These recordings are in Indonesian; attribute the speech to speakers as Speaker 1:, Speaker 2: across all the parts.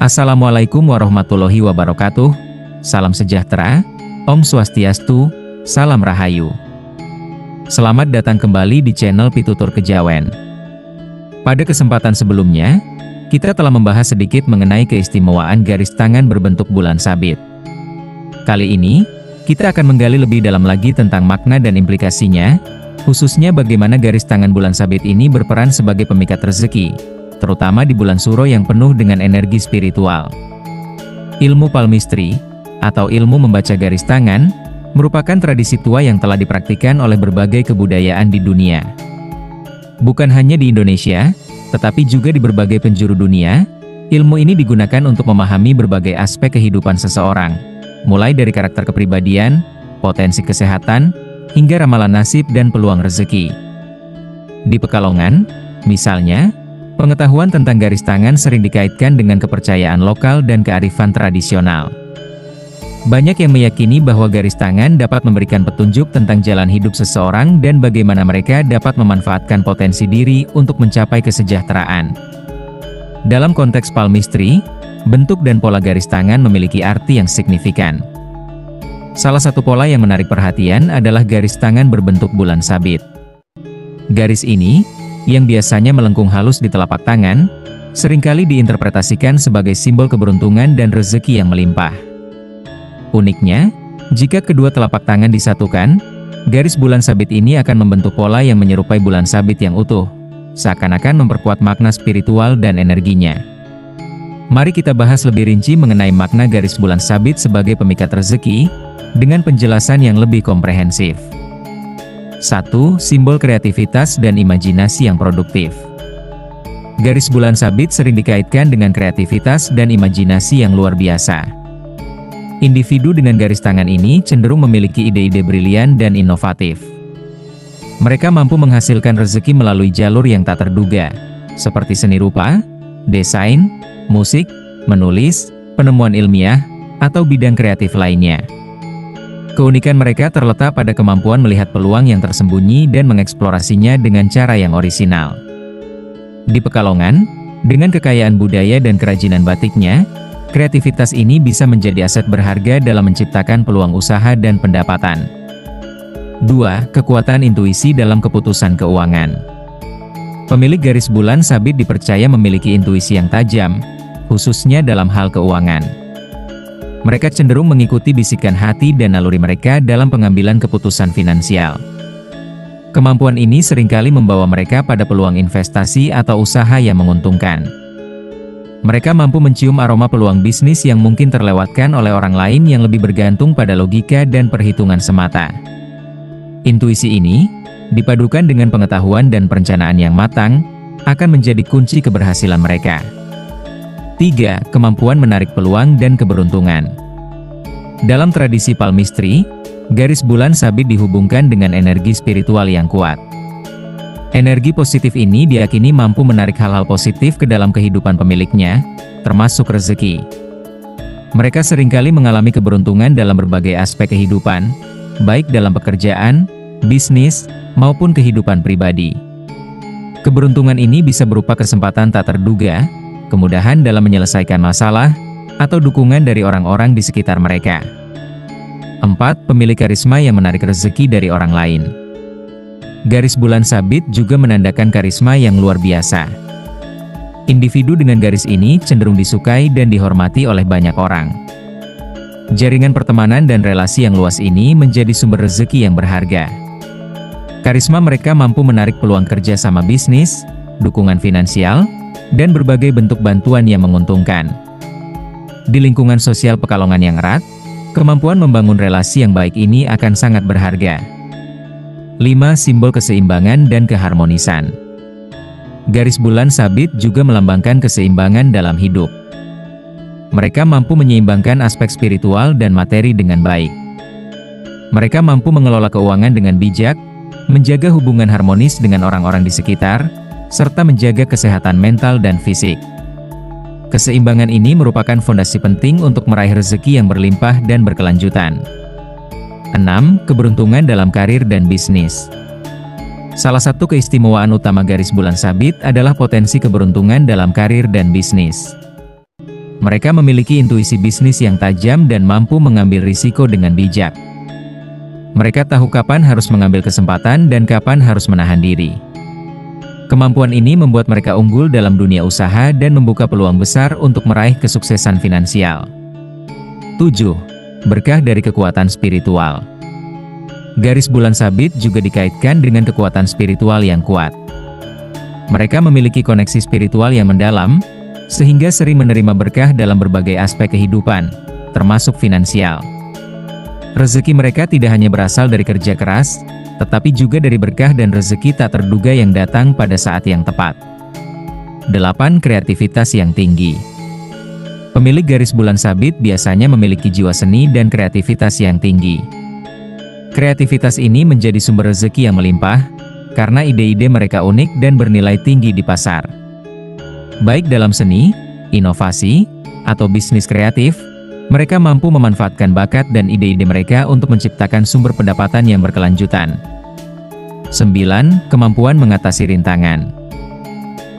Speaker 1: Assalamualaikum warahmatullahi wabarakatuh. Salam sejahtera, Om Swastiastu, Salam Rahayu. Selamat datang kembali di channel Pitutur Kejawen. Pada kesempatan sebelumnya, kita telah membahas sedikit mengenai keistimewaan garis tangan berbentuk bulan sabit. Kali ini, kita akan menggali lebih dalam lagi tentang makna dan implikasinya, khususnya bagaimana garis tangan bulan sabit ini berperan sebagai pemikat rezeki, terutama di bulan Suro yang penuh dengan energi spiritual. Ilmu palmistry, atau ilmu membaca garis tangan, merupakan tradisi tua yang telah dipraktikkan oleh berbagai kebudayaan di dunia. Bukan hanya di Indonesia, tetapi juga di berbagai penjuru dunia, ilmu ini digunakan untuk memahami berbagai aspek kehidupan seseorang, mulai dari karakter kepribadian, potensi kesehatan, hingga ramalan nasib dan peluang rezeki. Di Pekalongan, misalnya, pengetahuan tentang garis tangan sering dikaitkan dengan kepercayaan lokal dan kearifan tradisional. Banyak yang meyakini bahwa garis tangan dapat memberikan petunjuk tentang jalan hidup seseorang dan bagaimana mereka dapat memanfaatkan potensi diri untuk mencapai kesejahteraan. Dalam konteks palmistry, bentuk dan pola garis tangan memiliki arti yang signifikan. Salah satu pola yang menarik perhatian adalah garis tangan berbentuk bulan sabit. Garis ini, yang biasanya melengkung halus di telapak tangan, seringkali diinterpretasikan sebagai simbol keberuntungan dan rezeki yang melimpah. Uniknya, jika kedua telapak tangan disatukan, garis bulan sabit ini akan membentuk pola yang menyerupai bulan sabit yang utuh, seakan-akan memperkuat makna spiritual dan energinya. Mari kita bahas lebih rinci mengenai makna garis bulan sabit sebagai pemikat rezeki, dengan penjelasan yang lebih komprehensif. 1. Simbol kreativitas dan imajinasi yang produktif. Garis bulan sabit sering dikaitkan dengan kreativitas dan imajinasi yang luar biasa. Individu dengan garis tangan ini cenderung memiliki ide-ide brilian dan inovatif. Mereka mampu menghasilkan rezeki melalui jalur yang tak terduga, seperti seni rupa, desain, musik, menulis, penemuan ilmiah, atau bidang kreatif lainnya. Keunikan mereka terletak pada kemampuan melihat peluang yang tersembunyi dan mengeksplorasinya dengan cara yang orisinal. Di Pekalongan, dengan kekayaan budaya dan kerajinan batiknya, kreativitas ini bisa menjadi aset berharga dalam menciptakan peluang usaha dan pendapatan. 2. Kekuatan intuisi dalam keputusan keuangan. Pemilik garis bulan sabit dipercaya memiliki intuisi yang tajam, khususnya dalam hal keuangan. Mereka cenderung mengikuti bisikan hati dan naluri mereka dalam pengambilan keputusan finansial. Kemampuan ini seringkali membawa mereka pada peluang investasi atau usaha yang menguntungkan. Mereka mampu mencium aroma peluang bisnis yang mungkin terlewatkan oleh orang lain yang lebih bergantung pada logika dan perhitungan semata. Intuisi ini, dipadukan dengan pengetahuan dan perencanaan yang matang, akan menjadi kunci keberhasilan mereka. 3. Kemampuan menarik peluang dan keberuntungan. Dalam tradisi palmistry, garis bulan sabit dihubungkan dengan energi spiritual yang kuat. Energi positif ini diyakini mampu menarik hal-hal positif ke dalam kehidupan pemiliknya, termasuk rezeki. Mereka seringkali mengalami keberuntungan dalam berbagai aspek kehidupan, baik dalam pekerjaan, bisnis, maupun kehidupan pribadi. Keberuntungan ini bisa berupa kesempatan tak terduga, kemudahan dalam menyelesaikan masalah, atau dukungan dari orang-orang di sekitar mereka. 4. Pemilik karisma yang menarik rezeki dari orang lain. Garis bulan sabit juga menandakan karisma yang luar biasa. Individu dengan garis ini cenderung disukai dan dihormati oleh banyak orang. Jaringan pertemanan dan relasi yang luas ini menjadi sumber rezeki yang berharga. Karisma mereka mampu menarik peluang kerja sama bisnis, dukungan finansial, dan berbagai bentuk bantuan yang menguntungkan. Di lingkungan sosial Pekalongan yang erat, kemampuan membangun relasi yang baik ini akan sangat berharga. 5. Simbol keseimbangan dan keharmonisan. Garis bulan sabit juga melambangkan keseimbangan dalam hidup. Mereka mampu menyeimbangkan aspek spiritual dan materi dengan baik. Mereka mampu mengelola keuangan dengan bijak, menjaga hubungan harmonis dengan orang-orang di sekitar, serta menjaga kesehatan mental dan fisik. Keseimbangan ini merupakan fondasi penting untuk meraih rezeki yang berlimpah dan berkelanjutan. 6. Keberuntungan dalam karir dan bisnis. Salah satu keistimewaan utama garis bulan sabit adalah potensi keberuntungan dalam karir dan bisnis. Mereka memiliki intuisi bisnis yang tajam dan mampu mengambil risiko dengan bijak. Mereka tahu kapan harus mengambil kesempatan dan kapan harus menahan diri. Kemampuan ini membuat mereka unggul dalam dunia usaha dan membuka peluang besar untuk meraih kesuksesan finansial. 7. Berkah dari kekuatan spiritual. Garis bulan sabit juga dikaitkan dengan kekuatan spiritual yang kuat. Mereka memiliki koneksi spiritual yang mendalam, sehingga sering menerima berkah dalam berbagai aspek kehidupan, termasuk finansial. Rezeki mereka tidak hanya berasal dari kerja keras, tetapi juga dari berkah dan rezeki tak terduga yang datang pada saat yang tepat. 8. Kreativitas yang tinggi. Pemilik garis bulan sabit biasanya memiliki jiwa seni dan kreativitas yang tinggi. Kreativitas ini menjadi sumber rezeki yang melimpah, karena ide-ide mereka unik dan bernilai tinggi di pasar. Baik dalam seni, inovasi, atau bisnis kreatif, mereka mampu memanfaatkan bakat dan ide-ide mereka untuk menciptakan sumber pendapatan yang berkelanjutan. 9. Kemampuan mengatasi rintangan.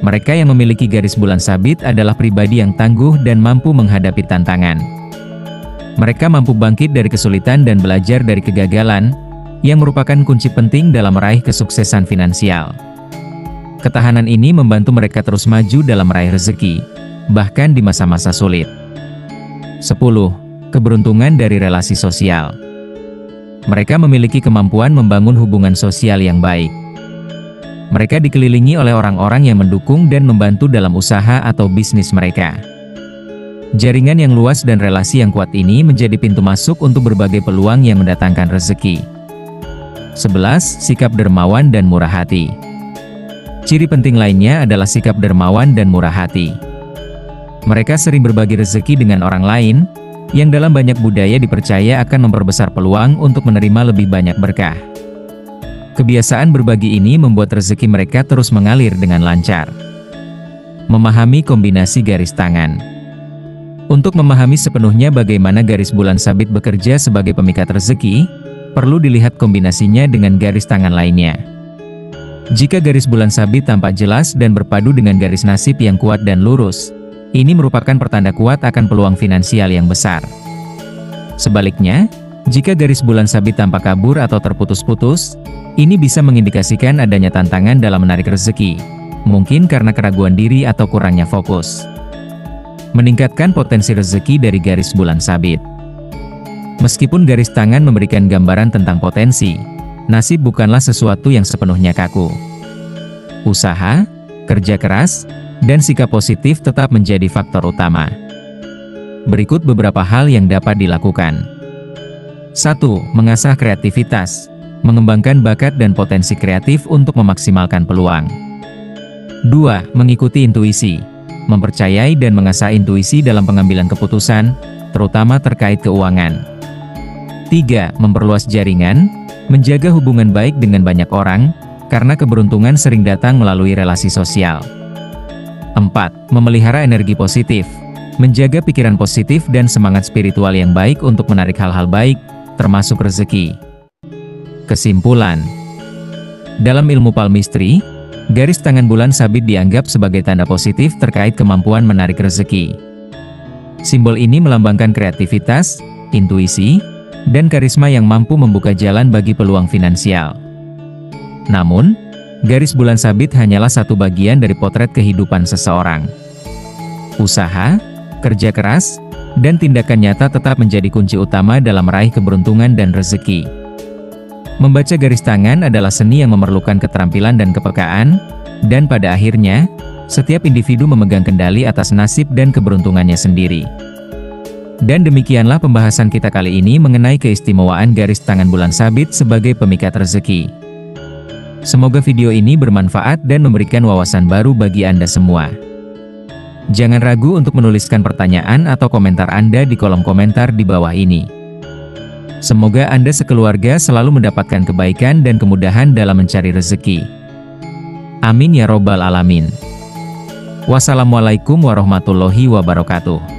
Speaker 1: Mereka yang memiliki garis bulan sabit adalah pribadi yang tangguh dan mampu menghadapi tantangan. Mereka mampu bangkit dari kesulitan dan belajar dari kegagalan, yang merupakan kunci penting dalam meraih kesuksesan finansial. Ketahanan ini membantu mereka terus maju dalam meraih rezeki, bahkan di masa-masa sulit. 10. Keberuntungan dari relasi sosial. Mereka memiliki kemampuan membangun hubungan sosial yang baik. Mereka dikelilingi oleh orang-orang yang mendukung dan membantu dalam usaha atau bisnis mereka. Jaringan yang luas dan relasi yang kuat ini menjadi pintu masuk untuk berbagai peluang yang mendatangkan rezeki. 11. Sikap dermawan dan murah hati. Ciri penting lainnya adalah sikap dermawan dan murah hati. Mereka sering berbagi rezeki dengan orang lain, yang dalam banyak budaya dipercaya akan memperbesar peluang untuk menerima lebih banyak berkah. Kebiasaan berbagi ini membuat rezeki mereka terus mengalir dengan lancar. Memahami kombinasi garis tangan. Untuk memahami sepenuhnya bagaimana garis bulan sabit bekerja sebagai pemikat rezeki, perlu dilihat kombinasinya dengan garis tangan lainnya. Jika garis bulan sabit tampak jelas dan berpadu dengan garis nasib yang kuat dan lurus, ini merupakan pertanda kuat akan peluang finansial yang besar. Sebaliknya, jika garis bulan sabit tampak kabur atau terputus-putus, ini bisa mengindikasikan adanya tantangan dalam menarik rezeki, mungkin karena keraguan diri atau kurangnya fokus. Meningkatkan potensi rezeki dari garis bulan sabit. Meskipun garis tangan memberikan gambaran tentang potensi, nasib bukanlah sesuatu yang sepenuhnya kaku. Usaha, kerja keras, dan sikap positif tetap menjadi faktor utama. Berikut beberapa hal yang dapat dilakukan. 1. Mengasah kreativitas, mengembangkan bakat dan potensi kreatif untuk memaksimalkan peluang. 2. Mengikuti intuisi, mempercayai dan mengasah intuisi dalam pengambilan keputusan, terutama terkait keuangan. 3. Memperluas jaringan, menjaga hubungan baik dengan banyak orang, karena keberuntungan sering datang melalui relasi sosial. 4. Memelihara energi positif, menjaga pikiran positif dan semangat spiritual yang baik untuk menarik hal-hal baik, termasuk rezeki. Kesimpulan. Dalam ilmu palmistri, garis tangan bulan sabit dianggap sebagai tanda positif terkait kemampuan menarik rezeki. Simbol ini melambangkan kreativitas, intuisi, dan karisma yang mampu membuka jalan bagi peluang finansial. Namun, garis bulan sabit hanyalah satu bagian dari potret kehidupan seseorang. Usaha, kerja keras, dan tindakan nyata tetap menjadi kunci utama dalam meraih keberuntungan dan rezeki. Membaca garis tangan adalah seni yang memerlukan keterampilan dan kepekaan, dan pada akhirnya, setiap individu memegang kendali atas nasib dan keberuntungannya sendiri. Dan demikianlah pembahasan kita kali ini mengenai keistimewaan garis tangan bulan sabit sebagai pemikat rezeki. Semoga video ini bermanfaat dan memberikan wawasan baru bagi Anda semua. Jangan ragu untuk menuliskan pertanyaan atau komentar Anda di kolom komentar di bawah ini. Semoga Anda sekeluarga selalu mendapatkan kebaikan dan kemudahan dalam mencari rezeki. Amin ya robbal alamin. Wassalamualaikum warahmatullahi wabarakatuh.